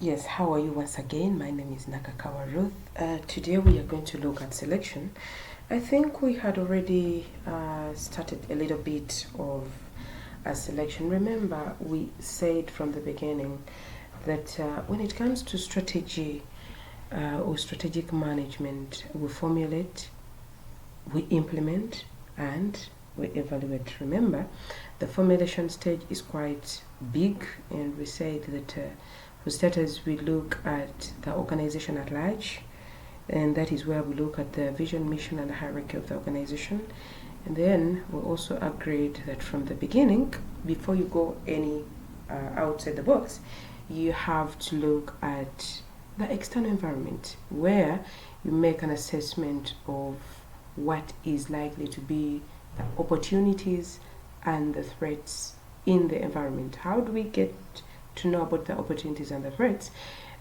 Yes, how are you once again? My name is Nakakawa Ruth. Today we are going to look at selection. I think we had already started a little bit of a selection. Remember, we said from the beginning that when it comes to strategy or strategic management, we formulate, we implement, and we evaluate. Remember, the formulation stage is quite big, and we said that for starters, we look at the organization at large, and that is where we look at the vision, mission, and the hierarchy of the organization. And then we also upgrade that from the beginning, before you go any outside the box, you have to look at the external environment, where you make an assessment of what is likely to be the opportunities and the threats in the environment. How do we get to know about the opportunities and the threats?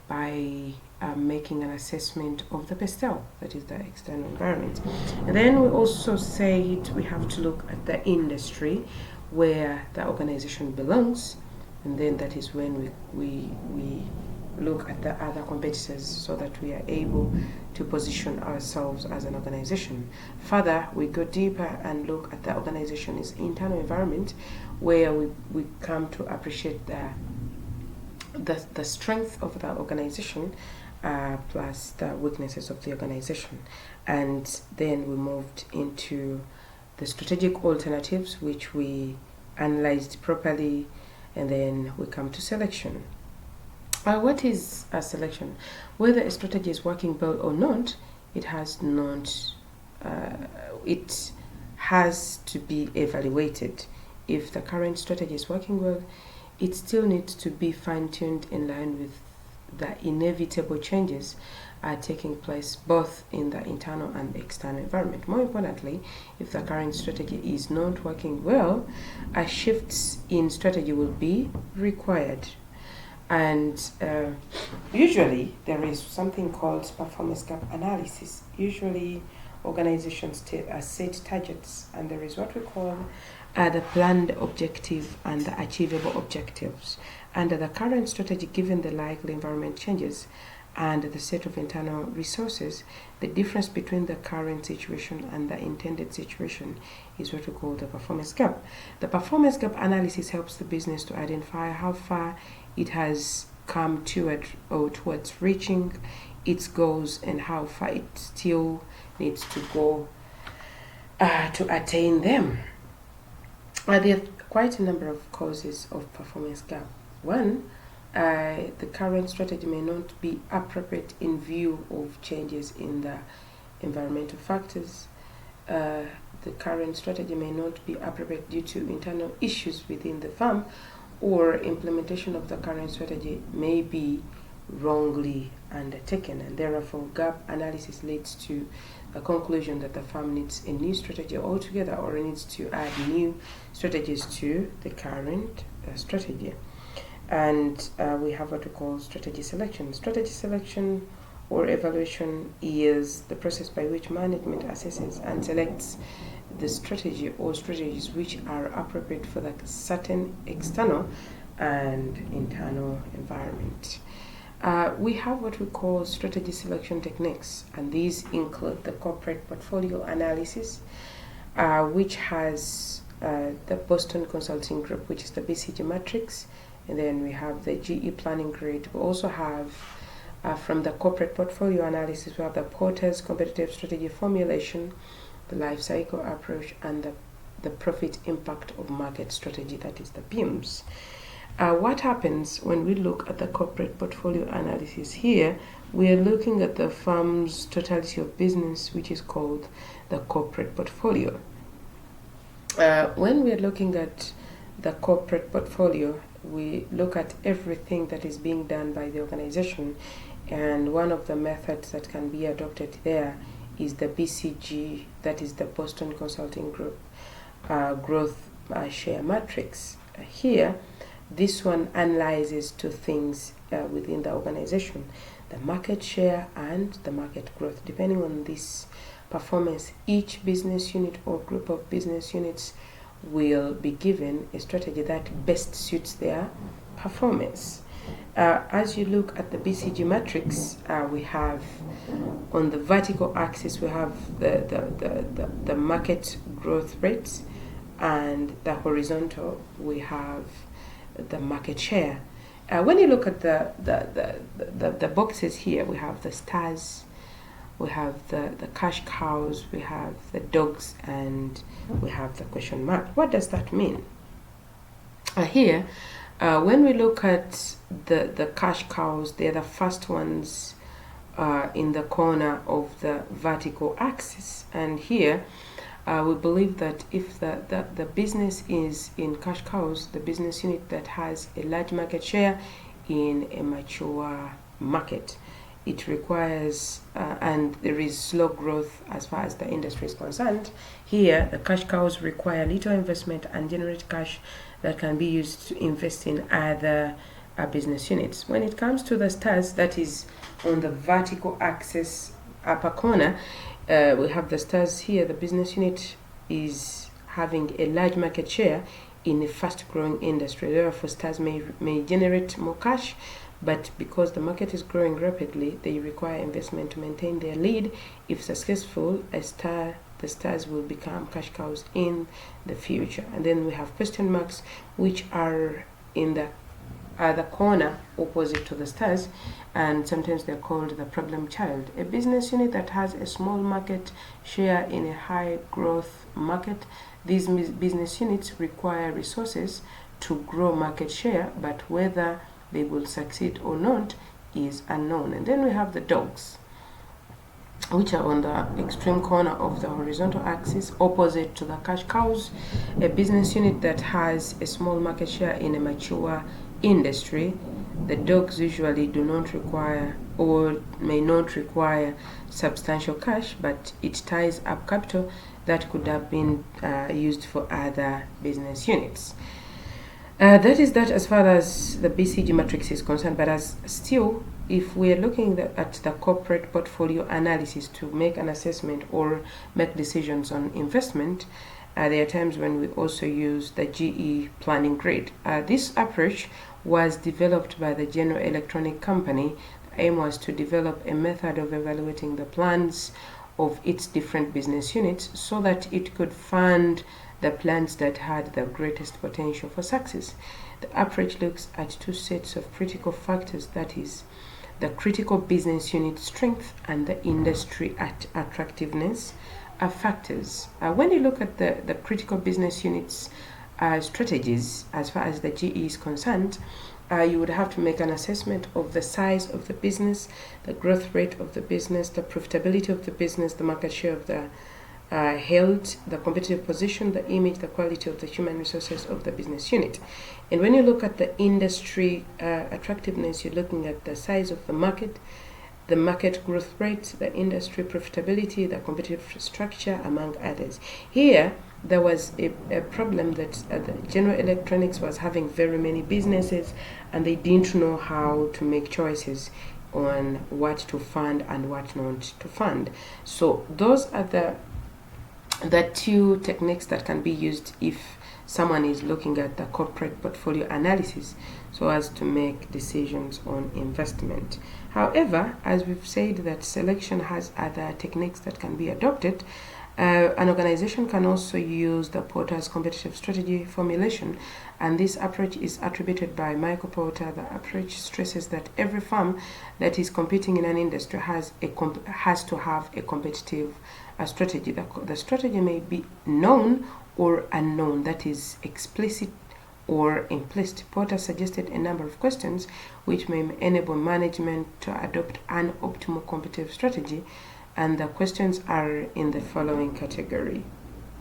By making an assessment of the PESTEL, that is the external environment. And then we also said we have to look at the industry where the organization belongs, and then that is when we look at the other competitors so that we are able to position ourselves as an organization. Further, we go deeper and look at the organization's internal environment, where we come to appreciate the strength of the organization plus the weaknesses of the organization. And then we moved into the strategic alternatives, which we analyzed properly, and then we come to selection. What is a selection? Whether a strategy is working well or not, it has not. It has to be evaluated. If the current strategy is working well, it still needs to be fine-tuned in line with the inevitable changes taking place both in the internal and external environment. More importantly, if the current strategy is not working well, shifts in strategy will be required. And usually there is something called performance gap analysis. Usually organizations set targets, and there is what we call the planned objective and the achievable objectives. Under the current strategy, given the likely environment changes and the set of internal resources, the difference between the current situation and the intended situation is what we call the performance gap. The performance gap analysis helps the business to identify how far it has come towards reaching its goals and how far it still needs to go to attain them. There are quite a number of causes of performance gap. One, the current strategy may not be appropriate in view of changes in the environmental factors. The current strategy may not be appropriate due to internal issues within the firm, or implementation of the current strategy may be wrongly undertaken, and therefore gap analysis leads to the conclusion that the firm needs a new strategy altogether, or needs to add new strategies to the current strategy. And we have what we call strategy selection. Strategy selection or evaluation is the process by which management assesses and selects the strategy or strategies which are appropriate for the certain external and internal environment. We have what we call strategy selection techniques, and these include the corporate portfolio analysis, which has the Boston Consulting Group, which is the BCG matrix, and then we have the GE planning grid. We also have from the corporate portfolio analysis, we have the Porter's competitive strategy formulation, the life cycle approach, and the profit impact of market strategy, that is the PIMS. What happens when we look at the corporate portfolio analysis here? We are looking at the firm's totality of business, which is called the corporate portfolio. When we are looking at the corporate portfolio, we look at everything that is being done by the organization, and one of the methods that can be adopted there is the BCG, that is the Boston Consulting Group growth share matrix. Here, this one analyzes two things within the organization: the market share and the market growth. Depending on this performance, each business unit or group of business units will be given a strategy that best suits their performance. As you look at the BCG matrix, we have on the vertical axis, we have the market growth rates, and the horizontal, we have the market share. When you look at the boxes here, we have the stars, we have the cash cows, we have the dogs, and we have the question mark. What does that mean? Here, when we look at the cash cows, they're the first ones in the corner of the vertical axis. And here, we believe that if the business is in cash cows, the business unit that has a large market share in a mature market, it requires, and there is slow growth as far as the industry is concerned. Here, the cash cows require little investment and generate cash that can be used to invest in other business units. When it comes to the stars, that is on the vertical axis upper corner, we have the stars here. The business unit is having a large market share in a fast-growing industry. Therefore, stars may generate more cash, but because the market is growing rapidly, they require investment to maintain their lead. If successful, the stars will become cash cows in the future. And then we have question marks, which are in the other corner opposite to the stars, and sometimes they're called the problem child. A business unit that has a small market share in a high growth market. These business units require resources to grow market share, but whether they will succeed or not is unknown. And then we have the dogs, which are on the extreme corner of the horizontal axis opposite to the cash cows. A business unit that has a small market share in a mature industry. The dogs usually do not require or may not require substantial cash, but it ties up capital that could have been used for other business units. That is that as far as the BCG matrix is concerned, but as still, if we are looking at the corporate portfolio analysis to make an assessment or make decisions on investment, there are times when we also use the GE planning grid. This approach was developed by the General Electronic Company. The aim was to develop a method of evaluating the plans of its different business units so that it could fund the plans that had the greatest potential for success. The approach looks at two sets of critical factors, that is, the critical business unit strength and the industry attractiveness are factors. When you look at the critical business units strategies, as far as the GE is concerned, you would have to make an assessment of the size of the business, the growth rate of the business, the profitability of the business, the market share of the held, the competitive position, the image, the quality of the human resources of the business unit. And when you look at the industry attractiveness, you're looking at the size of the market growth rate, the industry profitability, the competitive structure, among others. Here, there was a problem that the General Electronics was having very many businesses, and they didn't know how to make choices on what to fund and what not to fund. So those are the two techniques that can be used if someone is looking at the corporate portfolio analysis so as to make decisions on investment. However, as we've said that selection has other techniques that can be adopted, an organization can also use the Porter's competitive strategy formulation, and this approach is attributed by Michael Porter. The approach stresses that every firm that is competing in an industry has to have a competitive strategy. The strategy may be known or unknown, that is explicit or implicit. Porter suggested a number of questions which may enable management to adopt an optimal competitive strategy, and the questions are in the following category.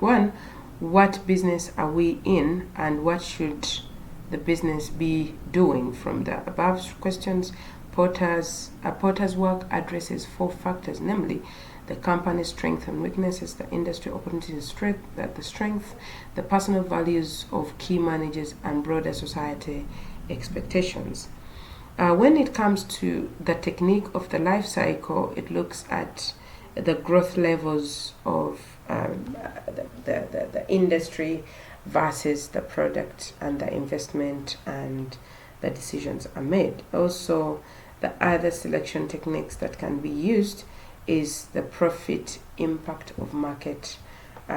1. What business are we in, and what should the business be doing? From the above questions, Porter's work addresses 4 factors, namely the company's strengths and weaknesses, the industry opportunities, the strength, the personal values of key managers, and broader society expectations. When it comes to the technique of the life cycle, it looks at the growth levels of the industry versus the product and the investment and the decisions are made. Also, the other selection techniques that can be used is the profit impact of market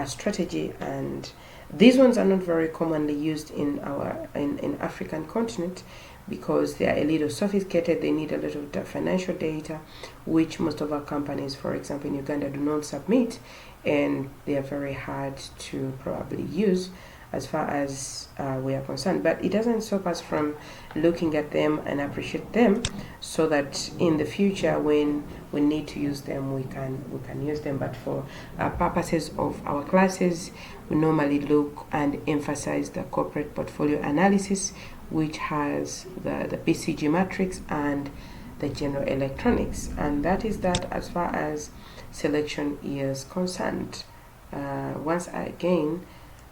strategy, and these ones are not very commonly used in our in African continent because they are a little sophisticated. They need a lot of financial data, which most of our companies, for example in Uganda, do not submit, and they are very hard to probably use as far as we are concerned. But it doesn't stop us from looking at them and appreciate them, so that in the future when we need to use them, we can use them. But for purposes of our classes, we normally look and emphasize the corporate portfolio analysis, which has the BCG matrix and the general electronics. And that is that as far as selection is concerned. Once again,